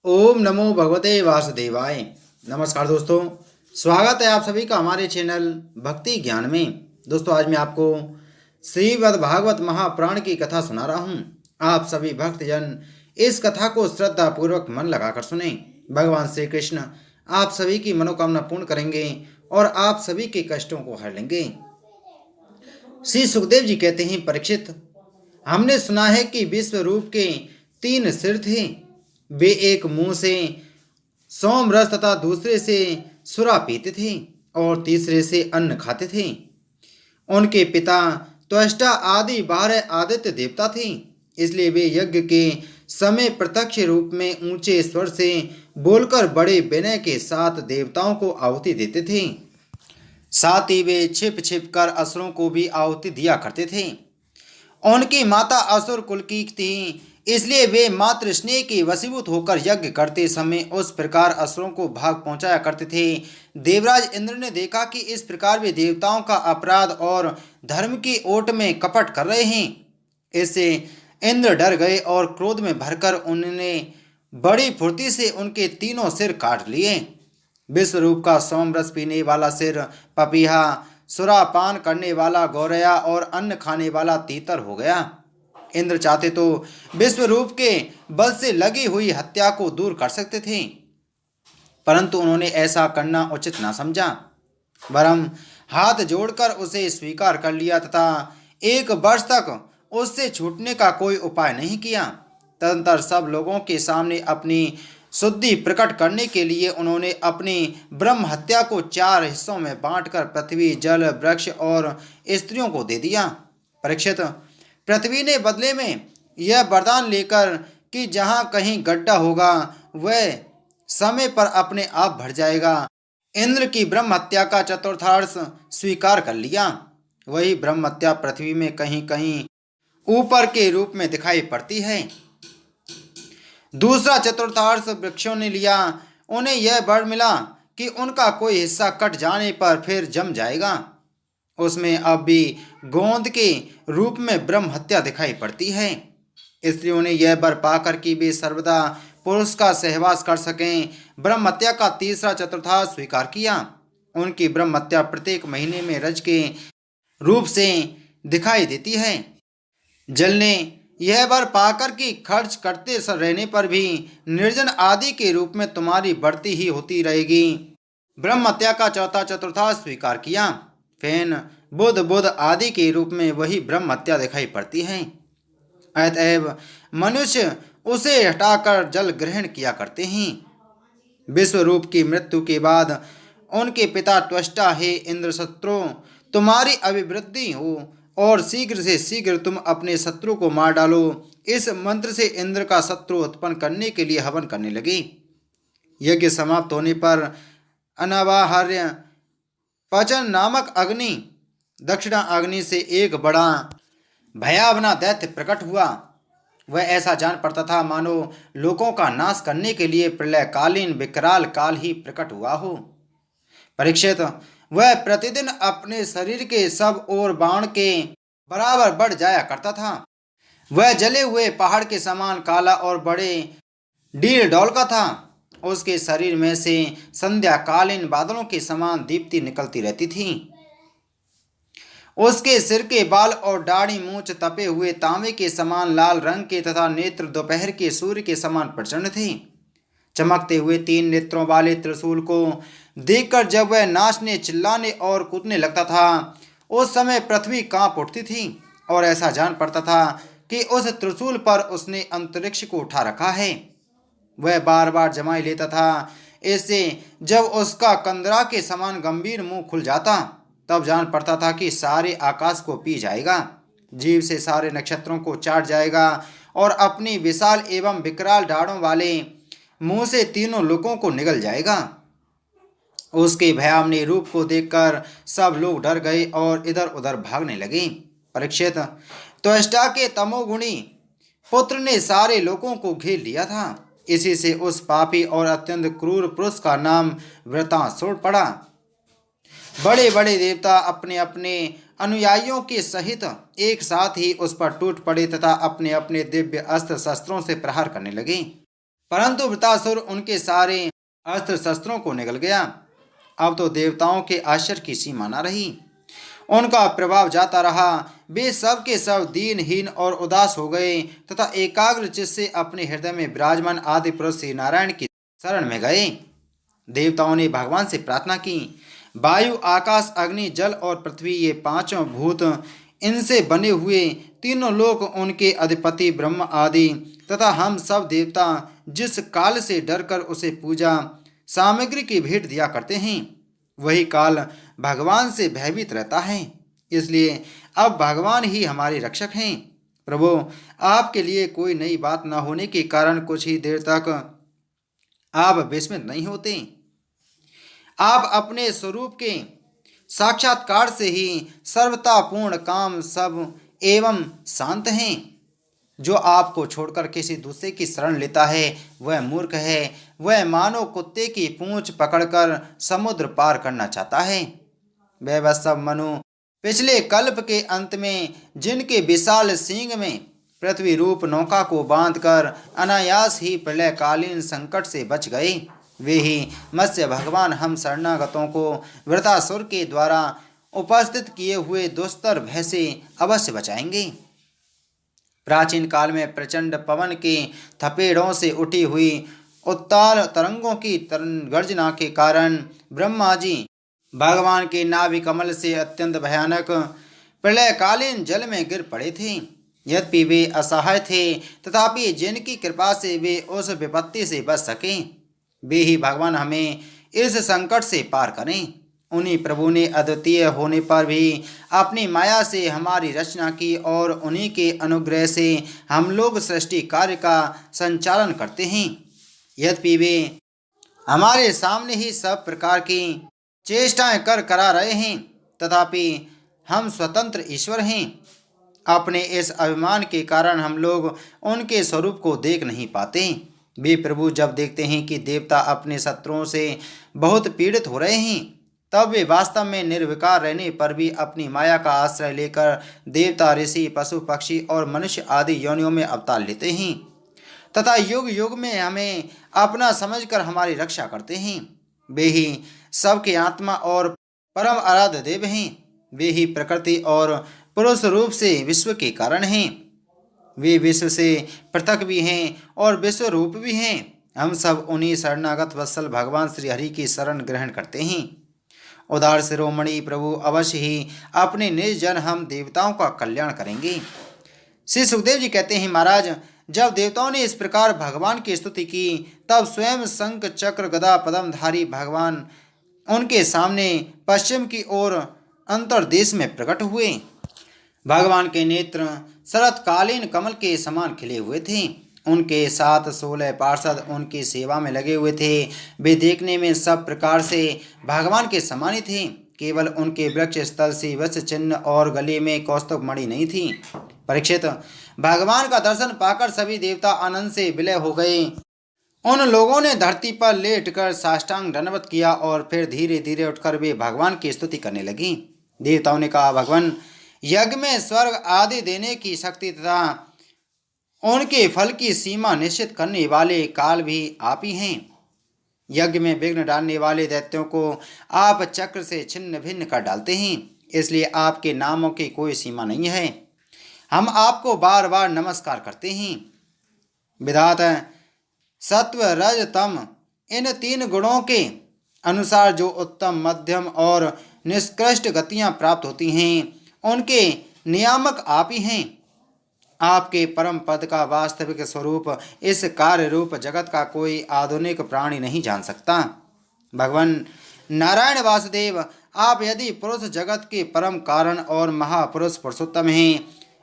ओम नमो भगवते वासुदेवाय। नमस्कार दोस्तों, स्वागत है आप सभी का हमारे चैनल भक्ति ज्ञान में। दोस्तों, आज मैं आपको श्रीमद् भागवत महापुराण की कथा सुना रहा हूँ। आप सभी भक्तजन इस कथा को श्रद्धा पूर्वक मन लगाकर सुने। भगवान श्री कृष्ण आप सभी की मनोकामना पूर्ण करेंगे और आप सभी के कष्टों को हर लेंगे। श्री सुखदेव जी कहते हैं, परीक्षित, हमने सुना है कि विश्व रूप के 3 सिर थे। वे एक मुंह से सोम रस तथा दूसरे से सुरा पीते थे और तीसरे से अन्न खाते थे। उनके पिता त्वष्टा आदि 12 आदित्य देवता थे, इसलिए वे यज्ञ के समय प्रत्यक्ष रूप में ऊंचे स्वर से बोलकर बड़े विनय के साथ देवताओं को आहुति देते थे। साथ ही वे छिप छिप कर असुरों को भी आहुति दिया करते थे। उनकी माता असुर कुल की थी, इसलिए वे मातृ स्नेह के वशीभूत होकर यज्ञ करते समय उस प्रकार असुरों को भाग पहुंचाया करते थे। देवराज इंद्र ने देखा कि इस प्रकार वे देवताओं का अपराध और धर्म की ओट में कपट कर रहे हैं। इससे इंद्र डर गए और क्रोध में भरकर उन्होंने बड़ी फुर्ती से उनके तीनों सिर काट लिए। विश्वरूप का सोम रस पीने वाला सिर पपीहा, सुरापान करने वाला गौरया और अन्न खाने वाला तीतर हो गया। इंद्र चाहते तो विश्वरूप के बल से लगी हुई हत्या को दूर कर सकते थे, परंतु उन्होंने ऐसा करना उचित न समझा। वरम हाथ जोड़कर उसे स्वीकार कर लिया तथा 1 वर्ष तक उससे छूटने का कोई उपाय नहीं किया। तदंतर सब लोगों के सामने अपनी शुद्धि प्रकट करने के लिए उन्होंने अपनी ब्रह्म हत्या को 4 हिस्सों में बांटकर पृथ्वी, जल, वृक्ष और स्त्रियों को दे दिया। परीक्षित, पृथ्वी ने बदले में यह वरदान लेकर कि जहाँ कहीं गड्ढा होगा वह समय पर अपने आप भर जाएगा, इंद्र की ब्रह्म हत्या का चतुर्थांश स्वीकार कर लिया। वही ब्रह्म हत्या पृथ्वी में कहीं कहीं ऊपर के रूप में दिखाई पड़ती है। दूसरा चतुर्थांश वृक्षों ने लिया। उन्हें यह वर मिला कि उनका कोई हिस्सा कट जाने पर फिर जम जाएगा। उसमें अब भी गोंद के रूप में ब्रह्म हत्या दिखाई पड़ती है। स्त्रियों ने यह वर पाकर कि वे सर्वदा पुरुष का सहवास कर सकें, ब्रह्म हत्या का तीसरा चतुर्थांश स्वीकार किया। उनकी ब्रह्म हत्या प्रत्येक महीने में रज के रूप से दिखाई देती है। जल ने यह वर पाकर कि खर्च करते रहने पर भी निर्जन आदि के रूप में तुम्हारी बढ़ती ही होती रहेगी, ब्रह्म हत्या का चौथा चतुर्थांश स्वीकार किया। फेन बुध आदि के रूप में वही ब्रह्म हत्या दिखाई पड़ती है। अतएव मनुष्य उसे हटाकर जल ग्रहण किया करते हैं। विश्वरूप की मृत्यु के बाद उनके पिता त्वष्टा, हे इंद्र शत्रु, तुम्हारी अभिवृद्धि हो और शीघ्र से शीघ्र तुम अपने शत्रु को मार डालो। इस मंत्र से इंद्र का शत्रु उत्पन्न करने के लिए हवन करने लगे। यज्ञ समाप्त होने पर अनावाहार्य पचन नामक अग्नि, दक्षिणा अग्नि से एक बड़ा भयावना दैत्य प्रकट हुआ। वह ऐसा जान पड़ता था मानो लोगों का नाश करने के लिए प्रलयकालीन विकराल काल ही प्रकट हुआ हो। परीक्षित, वह प्रतिदिन अपने शरीर के सब ओर बाण के बराबर बढ़ जाया करता था। वह जले हुए पहाड़ के समान काला और बड़े डील डौल का था। उसके शरीर में से संध्याकालीन बादलों के समान दीप्ति निकलती रहती थी। उसके सिर के बाल और दाढ़ी मूंछ तपे हुए तांबे के समान लाल रंग के तथा नेत्र दोपहर के सूर्य के समान प्रचंड थे। चमकते हुए 3 नेत्रों वाले त्रिशूल को देखकर जब वह नाचने, चिल्लाने और कूदने लगता था, उस समय पृथ्वी कांप उठती थी और ऐसा जान पड़ता था कि उस त्रिशूल पर उसने अंतरिक्ष को उठा रखा है। वह बार बार जमाई लेता था। इससे जब उसका कंदरा के समान गंभीर मुंह खुल जाता, तब जान पड़ता था कि सारे आकाश को पी जाएगा, जीव से सारे नक्षत्रों को चाट जाएगा और अपनी विशाल एवं विकराल डाढ़ों वाले मुंह से तीनों लोगों को निगल जाएगा। उसके भयावनी रूप को देखकर सब लोग डर गए और इधर उधर भागने लगे। परीक्षित, त्वष्टा के तमोगुणी पुत्र ने सारे लोगों को घेर लिया था। इसी से उस पापी और अत्यंत क्रूर पुरुष का नाम वृतासुर पड़ा। बड़े बड़े देवता अपने अपने अनुयायियों के सहित एक साथ ही उस पर टूट पड़े तथा अपने अपने दिव्य अस्त्र शस्त्रों से प्रहार करने लगे। परंतु वृतासुर उनके सारे अस्त्र शस्त्रों को निगल गया। अब तो देवताओं के आश्चर्य की सीमा न रही। उनका प्रभाव जाता रहा। वे सब के सब दीनहीन और उदास हो गए तथा एकाग्र चित्त से अपने हृदय में विराजमान आदि पुरुष श्री नारायण की शरण में गए। देवताओं ने भगवान से प्रार्थना की, वायु, आकाश, अग्नि, जल और पृथ्वी, ये पांचों भूत, इनसे बने हुए तीनों लोक, उनके अधिपति ब्रह्म आदि तथा हम सब देवता जिस काल से डरकर उसे पूजा सामग्री की भेंट दिया करते हैं, वही काल भगवान से भयभीत रहता है। इसलिए अब भगवान ही हमारे रक्षक हैं। प्रभु, आपके लिए कोई नई बात न होने के कारण कुछ ही देर तक आप विस्मित नहीं होते। आप अपने स्वरूप के साक्षात्कार से ही सर्वतापूर्ण, काम सब एवं शांत हैं। जो आपको छोड़कर किसी दूसरे की शरण लेता है वह मूर्ख है। वह मानो कुत्ते की पूंछ पकड़कर समुद्र पार करना चाहता है। वह सब मनु पिछले कल्प के अंत में जिनके विशाल सींग में पृथ्वी रूप नौका को बांधकर अनायास ही प्रलयकालीन संकट से बच गए, वे ही मत्स्य भगवान हम शरणागतों को वृतासुर के द्वारा उपस्थित किए हुए दुस्तर भय से अवश्य बचाएंगे। प्राचीन काल में प्रचंड पवन के थपेड़ों से उठी हुई उत्ताल तरंगों की गर्जना के कारण ब्रह्मा जी भगवान के नाभि कमल से अत्यंत भयानक प्रलयकालीन जल में गिर पड़े थे। यद्यपि वे असहाय थे, तथापि जिनकी कृपा से वे उस विपत्ति से बच सके, वे ही भगवान हमें इस संकट से पार करें। उन्हीं प्रभु ने अद्वितीय होने पर भी अपनी माया से हमारी रचना की और उन्हीं के अनुग्रह से हम लोग सृष्टि कार्य का संचालन करते हैं। यद्यपि वे हमारे सामने ही सब प्रकार की चेष्टाएं कर करा रहे हैं, तथापि हम स्वतंत्र ईश्वर हैं। अपने इस अभिमान के कारण हम लोग उनके स्वरूप को देख नहीं पाते। वे प्रभु जब देखते हैं कि देवता अपने शत्रुओं से बहुत पीड़ित हो रहे हैं, तब वे वास्तव में निर्विकार रहने पर भी अपनी माया का आश्रय लेकर देवता, ऋषि, पशु, पक्षी और मनुष्य आदि योनियों में अवतार लेते हैं तथा युग युग में हमें अपना समझकर हमारी रक्षा करते हैं। वे ही सबके आत्मा और परम आराध्य देव हैं। वे ही प्रकृति और पुरुष रूप से विश्व के कारण हैं। वे विश्व से पृथक भी हैं और विश्व रूप भी हैं। हम सब उन्हीं शरणागत वत्सल भगवान श्री हरि की शरण ग्रहण करते हैं। उदार शिरोमणि प्रभु अवश्य ही अपने निज जन हम देवताओं का कल्याण करेंगे। श्री सुखदेव जी कहते हैं, महाराज, जब देवताओं ने इस प्रकार भगवान की स्तुति की, तब स्वयं शंख चक्र गदा पद्मधारी भगवान उनके सामने पश्चिम की ओर अंतर्देश में प्रकट हुए। भगवान के नेत्र शरतकालीन कमल के समान खिले हुए थे। उनके साथ 16 पार्षद उनकी सेवा में लगे हुए थे। वे देखने में सब प्रकार से भगवान के समान ही थे। केवल उनके वृक्ष स्थल से वत्स चिन्ह और गले में कौस्तुभ मणि नहीं थी। परीक्षित, भगवान का दर्शन पाकर सभी देवता आनंद से विलय हो गए। उन लोगों ने धरती पर लेटकर साष्टांग दंडवत किया और फिर धीरे धीरे उठकर वे भगवान की स्तुति करने लगी। देवताओं ने कहा, भगवान, यज्ञ में स्वर्ग आदि देने की शक्ति तथा उनके फल की सीमा निश्चित करने वाले काल भी आप ही हैं। यज्ञ में विघ्न डालने वाले दैत्यों को आप चक्र से छिन्न भिन्न कर डालते हैं, इसलिए आपके नामों की कोई सीमा नहीं है। हम आपको बार बार नमस्कार करते हैं। विधाता, सत्व, रज, तम, इन 3 गुणों के अनुसार जो उत्तम, मध्यम और निष्कृष्ट गतियाँ प्राप्त होती हैं, उनके नियामक आप ही हैं। आपके परम पद का वास्तविक स्वरूप इस कार्य रूप जगत का कोई आधुनिक प्राणी नहीं जान सकता। भगवान नारायण वासुदेव, आप यदि पुरुष जगत के परम कारण और महापुरुष पुरुषोत्तम हैं,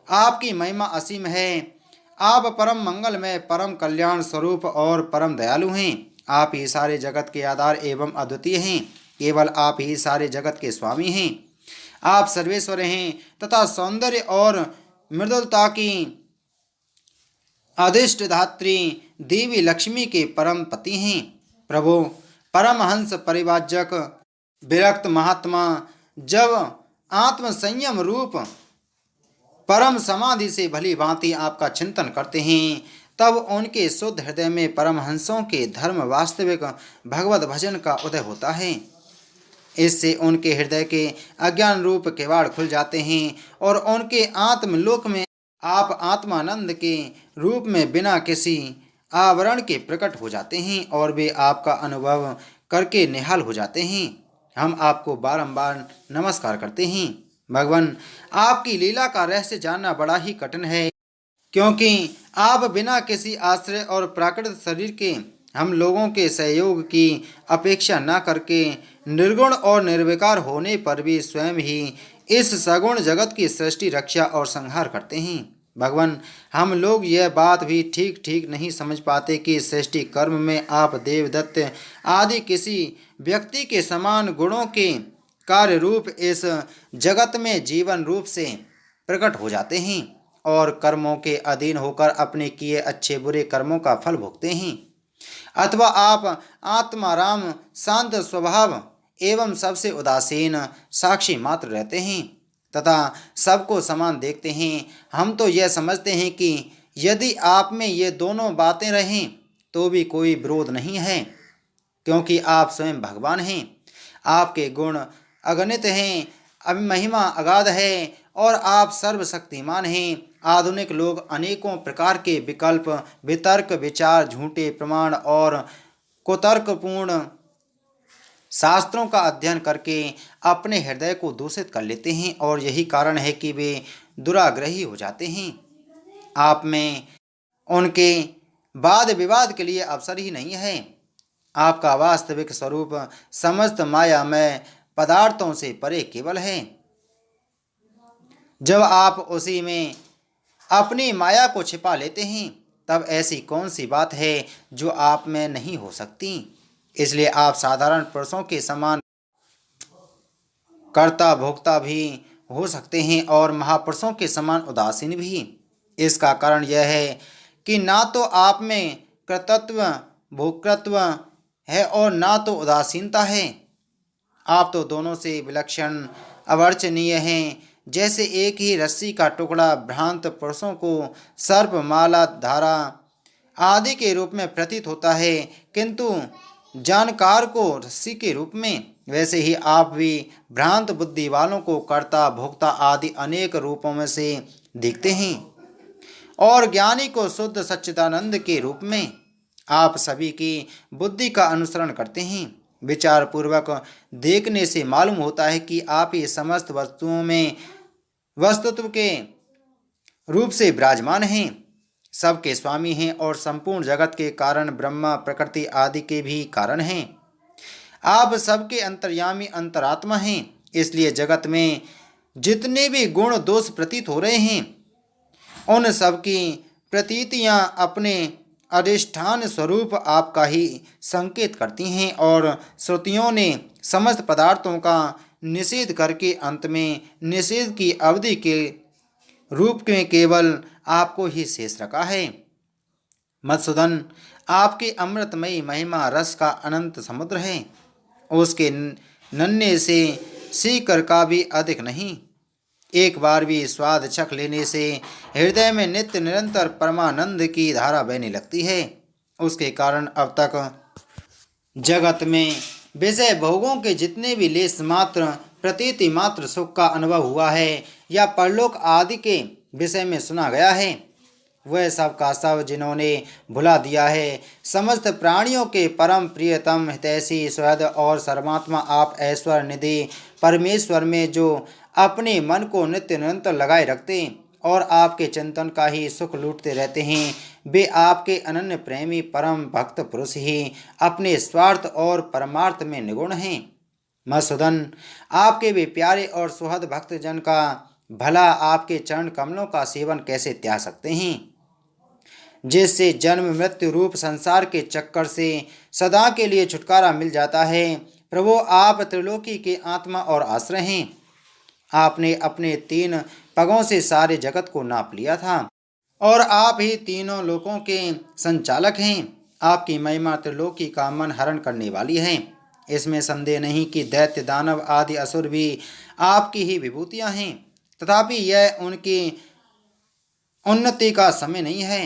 आपकी महिमा असीम है। आप परम मंगलमय, परम कल्याण स्वरूप और परम दयालु हैं। आप ही सारे जगत के आधार एवं अद्वितीय हैं। केवल आप ही सारे जगत के स्वामी हैं। आप सर्वेश्वर हैं तथा सौंदर्य और मृदुलता की अधिष्ठधात्री देवी लक्ष्मी के परम पति हैं। प्रभु, परमहंस परिवाजक विरक्त महात्मा जब आत्म संयम रूप परम समाधि से भली भांति आपका चिंतन करते हैं, तब उनके शुद्ध हृदय में परमहंसों के धर्म वास्तविक भगवत भजन का उदय होता है। इससे उनके हृदय के अज्ञान रूप किवाड़ खुल जाते हैं और उनके आत्मलोक में आप आत्मानंद के रूप में बिना किसी आवरण के प्रकट हो जाते हैं और वे आपका अनुभव करके निहाल हो जाते हैं। हम आपको बारंबार नमस्कार करते हैं। भगवान, आपकी लीला का रहस्य जानना बड़ा ही कठिन है, क्योंकि आप बिना किसी आश्रय और प्राकृतिक शरीर के हम लोगों के सहयोग की अपेक्षा न करके निर्गुण और निर्विकार होने पर भी स्वयं ही इस सगुण जगत की सृष्टि, रक्षा और संहार करते हैं। भगवान, हम लोग यह बात भी ठीक ठीक नहीं समझ पाते कि सृष्टि कर्म में आप देवदत्त आदि किसी व्यक्ति के समान गुणों के कार्य रूप इस जगत में जीवन रूप से प्रकट हो जाते हैं और कर्मों के अधीन होकर अपने किए अच्छे बुरे कर्मों का फल भोगते हैं, अथवा आप आत्माराम, शांत स्वभाव एवं सबसे उदासीन साक्षी मात्र रहते हैं तथा सबको समान देखते हैं। हम तो यह समझते हैं कि यदि आप में ये दोनों बातें रहें तो भी कोई विरोध नहीं है, क्योंकि आप स्वयं भगवान हैं। आपके गुण अगणित हैं, महिमा अगाध है और आप सर्वशक्तिमान हैं। आधुनिक लोग अनेकों प्रकार के विकल्प, वितर्क, विचार, झूठे प्रमाण और कुतर्कपूर्ण शास्त्रों का अध्ययन करके अपने हृदय को दूषित कर लेते हैं और यही कारण है कि वे दुराग्रही हो जाते हैं। आप में उनके वाद विवाद के लिए अवसर ही नहीं है। आपका वास्तविक स्वरूप समस्त मायामय पदार्थों से परे केवल है। जब आप उसी में अपनी माया को छिपा लेते हैं तब ऐसी कौन सी बात है जो आप में नहीं हो सकती। इसलिए आप साधारण पुरुषों के समान कर्ता भोक्ता भी हो सकते हैं और महापुरुषों के समान उदासीन भी। इसका कारण यह है कि ना तो आप में कर्तृत्व भोक्तृत्व है और ना तो उदासीनता है। आप तो दोनों से विलक्षण अवर्चनीय हैं। जैसे एक ही रस्सी का टुकड़ा भ्रांत पुरुषों को सर्प, माला, धारा आदि के रूप में प्रतीत होता है, किंतु जानकार को रस्सी के रूप में, वैसे ही आप भी भ्रांत बुद्धि वालों को कर्ता भोक्ता आदि अनेक रूपों में से दिखते हैं और ज्ञानी को शुद्ध सच्चिदानंद के रूप में। आप सभी की बुद्धि का अनुसरण करते हैं। विचार पूर्वक देखने से मालूम होता है कि आप ही समस्त वस्तुओं में वस्तुत्व के रूप से विराजमान हैं, सबके स्वामी हैं और संपूर्ण जगत के कारण ब्रह्मा, प्रकृति आदि के भी कारण हैं। आप सबके अंतर्यामी अंतरात्मा हैं। इसलिए जगत में जितने भी गुण दोष प्रतीत हो रहे हैं उन सब की प्रतीतियां अपने अधिष्ठान स्वरूप आपका ही संकेत करती हैं और श्रुतियों ने समस्त पदार्थों का निषेध करके अंत में निषेध की अवधि के रूप में केवल आपको ही शेष रखा है। मधुसूदन, आपकी अमृतमयी महिमा रस का अनंत समुद्र है। उसके नन्हे से सीकर का भी अधिक नहीं। एक बार भी स्वाद चख लेने से हृदय में नित्य निरंतर परमानंद की धारा बहने लगती है। उसके कारण अब तक जगत में विषय भोगों के जितने भी लेस मात्र प्रतीति मात्र सुख का अनुभव हुआ है या परलोक आदि के विषय में सुना गया है, वह सब का सब जिन्होंने भुला दिया है। समस्त प्राणियों के परम प्रियतम हितैषी स्वयद और सर्वात्मा आप ऐश्वर्य निधि परमेश्वर में जो अपने मन को नित्य निरंतर लगाए रखते और आपके चिंतन का ही सुख लूटते रहते हैं, वे आपके अनन्य प्रेमी परम भक्त पुरुष ही अपने स्वार्थ और परमार्थ में निगुण हैं। मधुसूदन, आपके वे प्यारे और सुहृद भक्तजन का भला आपके चरण कमलों का सेवन कैसे त्याग सकते हैं, जिससे जन्म मृत्यु रूप संसार के चक्कर से सदा के लिए छुटकारा मिल जाता है। प्रभु, आप त्रिलोकी के आत्मा और आश्रय हैं। आपने अपने 3 पगों से सारे जगत को नाप लिया था और आप ही तीनों लोकों के संचालक हैं। आपकी महिमा त्रिलोकी का मन हरण करने वाली है। इसमें संदेह नहीं कि दैत्य, दानव आदि असुर भी आपकी ही विभूतियां हैं। तथापि यह उनकी उन्नति का समय नहीं है।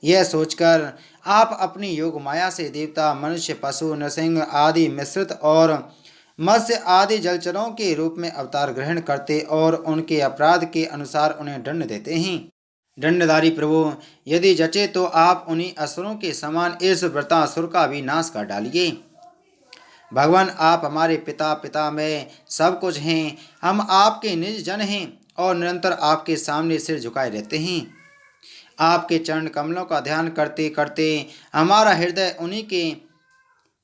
यह सोचकर आप अपनी योग माया से देवता, मनुष्य, पशु, नरसिंह आदि मिश्रित और मत्स्य आदि जलचरों के रूप में अवतार ग्रहण करते और उनके अपराध के अनुसार उन्हें दंड देते हैं। दंडधारी प्रभु, यदि जचे तो आप उन्हीं असुरों के समान इस वृत्रासुर का भी नाश कर डालिए। भगवान, आप हमारे पिता, पिता में सब कुछ हैं। हम आपके निज जन हैं और निरंतर आपके सामने सिर झुकाए रहते हैं। आपके चरण कमलों का ध्यान करते करते हमारा हृदय उन्हीं के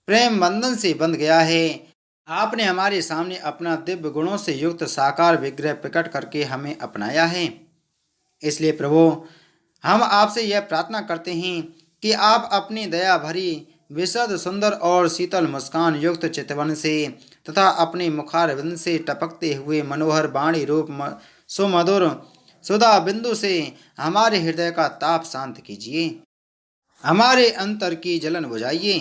प्रेम बंधन से बंध गया है। आपने हमारे सामने अपना दिव्य गुणों से युक्त साकार विग्रह प्रकट करके हमें अपनाया है। इसलिए प्रभु, हम आपसे यह प्रार्थना करते हैं कि आप अपनी दया भरी विशद सुंदर और शीतल मुस्कान युक्त चितवन से तथा अपने मुखारविंद से टपकते हुए मनोहर वाणी रूप सुमधुर सुधा बिंदु से हमारे हृदय का ताप शांत कीजिए, हमारे अंतर की जलन बुझाइए।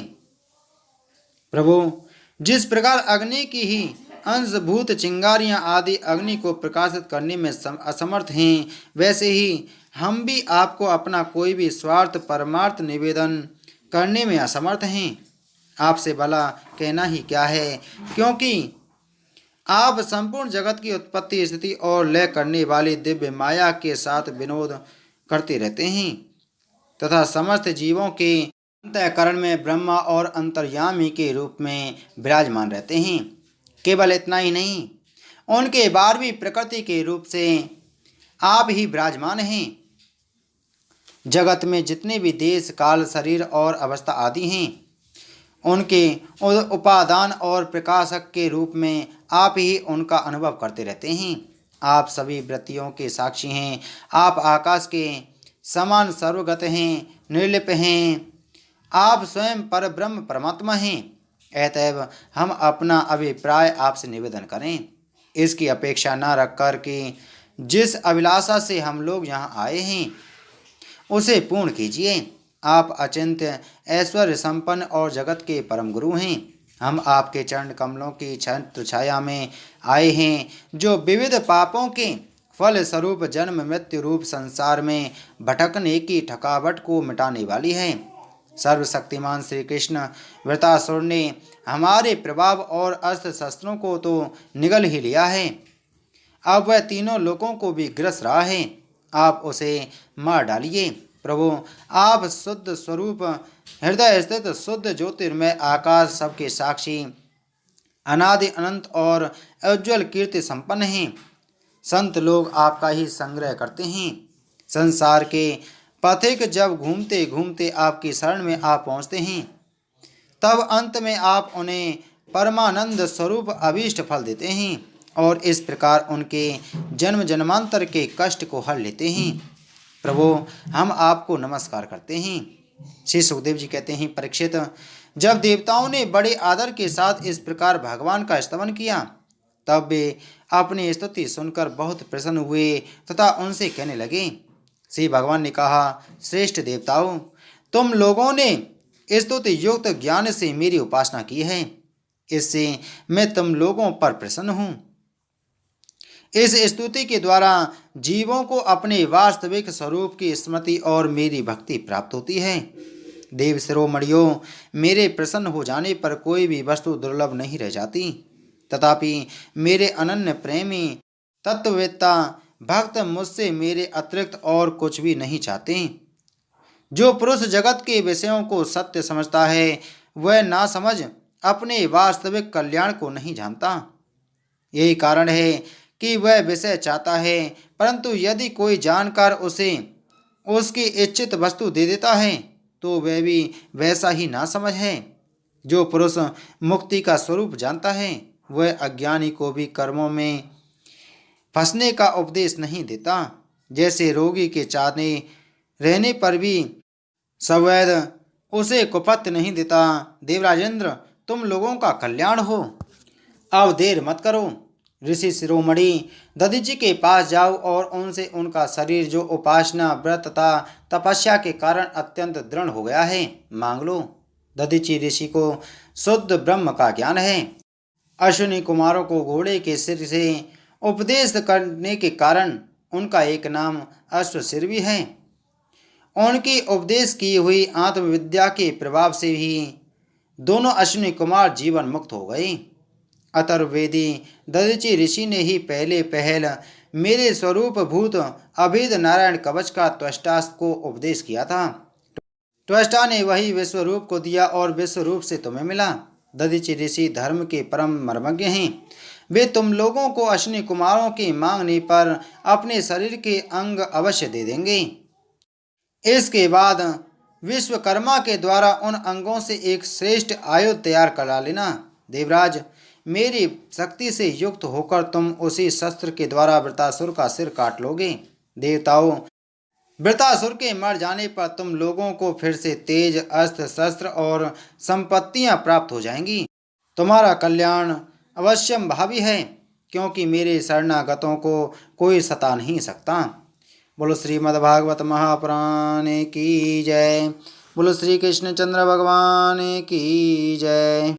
प्रभु, जिस प्रकार अग्नि की ही अंशभूत चिंगारियां आदि अग्नि को प्रकाशित करने में असमर्थ हैं, वैसे ही हम भी आपको अपना कोई भी स्वार्थ परमार्थ निवेदन करने में असमर्थ हैं। आपसे भला कहना ही क्या है, क्योंकि आप संपूर्ण जगत की उत्पत्ति, स्थिति और लय करने वाली दिव्य माया के साथ विनोद करते रहते हैं तथा समस्त जीवों के अंतःकरण में ब्रह्मा और अंतर्यामी के रूप में विराजमान रहते हैं। केवल इतना ही नहीं, उनके 12वीं प्रकृति के रूप से आप ही विराजमान हैं। जगत में जितने भी देश, काल, शरीर और अवस्था आदि हैं, उनके उपादान और प्रकाशक के रूप में आप ही उनका अनुभव करते रहते हैं। आप सभी वृत्तियों के साक्षी हैं। आप आकाश के समान सर्वगत हैं, निर्लिप्त हैं। आप स्वयं पर ब्रह्म परमात्मा हैं। अतएव हम अपना अभिप्राय आपसे निवेदन करें, इसकी अपेक्षा न रख कर कि जिस अभिलाषा से हम लोग यहाँ आए हैं उसे पूर्ण कीजिए। आप अचिंत्य, ऐश्वर्य संपन्न और जगत के परम गुरु हैं। हम आपके चरण कमलों की छत्र छाया में आए हैं, जो विविध पापों के फल स्वरूप जन्म मृत्यु रूप संसार में भटकने की थकावट को मिटाने वाली है। सर्वशक्तिमान श्री कृष्ण वृत्रासुर ने हमारे प्रभाव और अस्त्र शस्त्रों को तो निगल ही लिया है, अब वह तीनों लोकों को भी ग्रस रहा है। आप उसे मार डालिए। प्रभु, आप शुद्ध स्वरूप, हृदय स्थित शुद्ध ज्योतिर्मय आकाश, सबके साक्षी, अनादि अनंत और उज्ज्वल कीर्ति संपन्न हैं। संत लोग आपका ही संग्रह करते हैं। संसार के पथिक जब घूमते घूमते आपकी शरण में आ पहुँचते हैं, तब अंत में आप उन्हें परमानंद स्वरूप अभीष्ट फल देते हैं और इस प्रकार उनके जन्म जन्मांतर के कष्ट को हर लेते हैं। प्रभु, हम आपको नमस्कार करते हैं। श्री सुखदेव जी कहते हैं, परीक्षित, जब देवताओं ने बड़े आदर के साथ इस प्रकार भगवान का स्तवन किया, तब वे अपनी स्तुति सुनकर बहुत प्रसन्न हुए तथा उनसे कहने लगे। श्री भगवान ने कहा, श्रेष्ठ देवताओं, तुम लोगों ने स्तुति युक्त ज्ञान से मेरी उपासना की है, इससे मैं तुम लोगों पर प्रसन्न हूँ। इस स्तुति के द्वारा जीवों को अपने वास्तविक स्वरूप की स्मृति और मेरी भक्ति प्राप्त होती है। देव शिरोमणियों, मेरे प्रसन्न हो जाने पर कोई भी वस्तु दुर्लभ नहीं रह जाती। तथापि मेरे अनन्य प्रेमी तत्ववेत्ता भक्त मुझसे मेरे अतिरिक्त और कुछ भी नहीं चाहते। जो पुरुष जगत के विषयों को सत्य समझता है, वह ना समझ अपने वास्तविक कल्याण को नहीं जानता। यही कारण है कि वह विषय चाहता है, परंतु यदि कोई जानकर उसे उसकी इच्छित वस्तु दे देता है, तो वह भी वैसा ही ना समझ है। जो पुरुष मुक्ति का स्वरूप जानता है, वह अज्ञानी को भी कर्मों में फंसने का उपदेश नहीं देता। जैसे रोगी के चाहने रहने पर भी सवैध उसे कुपथ नहीं देता। देवराजेंद्र, तुम लोगों का कल्याण हो, अब देर मत करो। ऋषि शिरोमणि दधीचि के पास जाओ और उनसे उनका शरीर, जो उपासना, व्रत तथा तपस्या के कारण अत्यंत दृढ़ हो गया है, मांग लो। दधीचि ऋषि को शुद्ध ब्रह्म का ज्ञान है। अश्विनी कुमारों को घोड़े के सिर से उपदेश करने के कारण उनका एक नाम अश्वशिर भी है। उनकी उपदेश की हुई आत्मविद्या के प्रभाव से ही दोनों अश्विनी कुमार जीवन मुक्त हो गए। अथर्ववेदी दधीचि ऋषि ने ही पहले पहल मेरे स्वरूप भूत अभेद नारायण कवच का त्वष्टा को उपदेश किया था। त्वष्टा ने वही विश्व रूप को दिया और विश्व रूप से तुम्हें मिला। दधीचि ऋषि धर्म के परम मर्मज्ञ हैं। वे तुम लोगों को अश्विनी कुमारों के मांगने पर अपने शरीर के अंग अवश्य दे देंगे। इसके बाद विश्वकर्मा के द्वारा उन अंगों से एक श्रेष्ठ आयुध तैयार करा लेना। देवराज, मेरी शक्ति से युक्त होकर तुम उसी शस्त्र के द्वारा वृतासुर का सिर काट लोगे। देवताओं, वृतासुर के मर जाने पर तुम लोगों को फिर से तेज, अस्त्र, शस्त्र और संपत्तियां प्राप्त हो जाएंगी। तुम्हारा कल्याण अवश्यम भावी है, क्योंकि मेरे शरणागतों को कोई सता नहीं सकता। बोलो श्रीमद्भागवत महापुराण की जय। बोलो श्री कृष्ण चंद्र भगवान की जय।